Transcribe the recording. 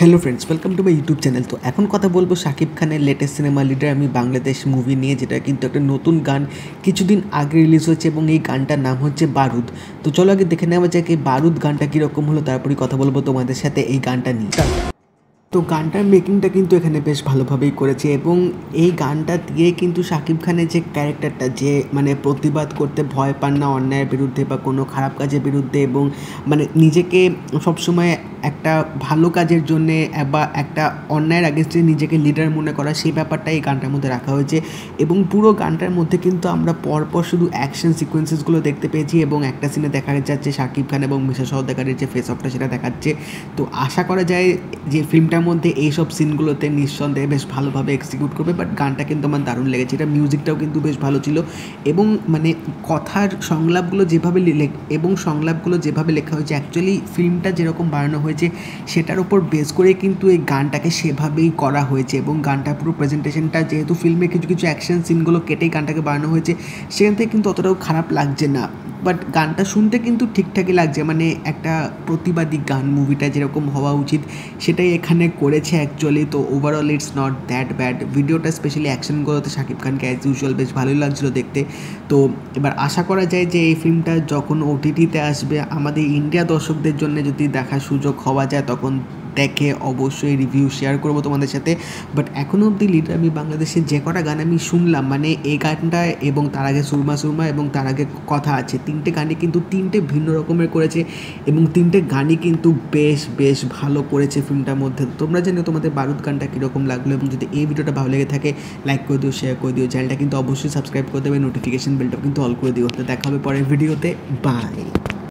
Hello friends, welcome to my YouTube channel. তো এখন কথা বলবো শাকিব খানের লেটেস্ট সিনেমা লিডার আমি বাংলাদেশ মুভি নিয়ে, যেটা কিন্তু একটা নতুন গান কিছুদিন আগে রিলিজ হয়েছে এবং এই গানটার নাম হচ্ছে বারুদ। তো চলো আগে দেখে নেওয়া যাক এই বারুদ গানটা কীরকম হলো, তারপরে কথা বলবো তোমাদের সাথে এই গানটা নিয়ে। তো গানটার মেকিংটা কিন্তু এখানে বেশ ভালোভাবেই করেছে এবং এই গানটা দিয়ে কিন্তু শাকিব খানের যে ক্যারেক্টারটা, যে মানে প্রতিবাদ করতে ভয় পান না অন্যায়ের বিরুদ্ধে বা কোনো খারাপ কাজের বিরুদ্ধে, এবং মানে নিজেকে সবসময় একটা ভালো কাজের জন্যে বা একটা অন্যায়ের আগেস্টে নিজেকে লিডার মনে করা, সেই ব্যাপারটা এই গানটার মধ্যে রাখা হয়েছে। এবং পুরো গানটার মধ্যে কিন্তু আমরা পরপর শুধু অ্যাকশন সিকোয়েন্সেসগুলো দেখতে পেয়েছি এবং একটা সিনে দেখা যাচ্ছে শাকিব খান এবং মিশা সওদাগরের যে ফেস অফটা সেটা দেখাচ্ছে। তো আশা করা যায় যে ফিল্মটার মধ্যে এইসব সিনগুলোতে নিঃসন্দেহে বেশ ভালোভাবে এক্সিকিউট করবে। বাট গানটা কিন্তু আমার দারুণ লেগেছে, এটা মিউজিকটাও কিন্তু বেশ ভালো ছিল এবং মানে কথার সংলাপগুলো যেভাবে লেখা হয়েছে, অ্যাকচুয়ালি ফিল্মটা যেরকম বানানো হয়েছে সেটার উপর বেস করে কিন্তু এই গানটাকে সেভাবেই করা হয়েছে। এবং গানটা পুরো প্রেজেন্টেশনটা, যেহেতু ফিল্মে কিছু কিছু অ্যাকশন সিনগুলো কেটেই গানটাকে বানানো হয়েছে, সেখান থেকে কিন্তু অতটাও খারাপ লাগছে না। বাট গানটা শুনতে কিন্তু ঠিকঠাকই লাগছে, মানে একটা প্রতিবাদী গান, মুভিটা যেরকম হওয়া উচিত সেটাই এখানে করেছে অ্যাকচুয়ালি। তো overall it's not that bad. ভিডিওটা স্পেশালি অ্যাকশনগুলোতে শাকিব খানকে অ্যাজ ইউজুয়াল বেশ ভালোই লাগছিলো দেখতে। তো এবার আশা করা যায় যে এই ফিল্মটা যখন ওটিটিতে আসবে, আমাদের ইন্ডিয়া দর্শকদের জন্য যদি দেখার সুযোগ হওয়া যায়, তখন দেখে অবশ্যই রিভিউ শেয়ার করবো তোমাদের সাথে। বাট এখনও অবধি লিডার আমি বাংলাদেশের যে কটা গান আমি শুনলাম, মানে এই গানটা এবং তার আগে সুরমা সুরমা এবং তার আগে কথা আছে, তিনটে গানই কিন্তু তিনটে ভিন্ন রকমের করেছে এবং তিনটে গানই কিন্তু বেশ বেশ ভালো করেছে ফিল্মটার মধ্যে। তোমরা জানো তোমাদের বারুদ গানটা কীরকম লাগলো, এবং যদি এই ভিডিওটা ভালো লেগে থাকে লাইক করে দিও, শেয়ার করে দিও, চ্যানেলটা কিন্তু অবশ্যই সাবস্ক্রাইব করে দেবে, নোটিফিকেশন বেলটাও কিন্তু অল করে দিও। তো দেখা হবে পরের ভিডিওতে, বাই।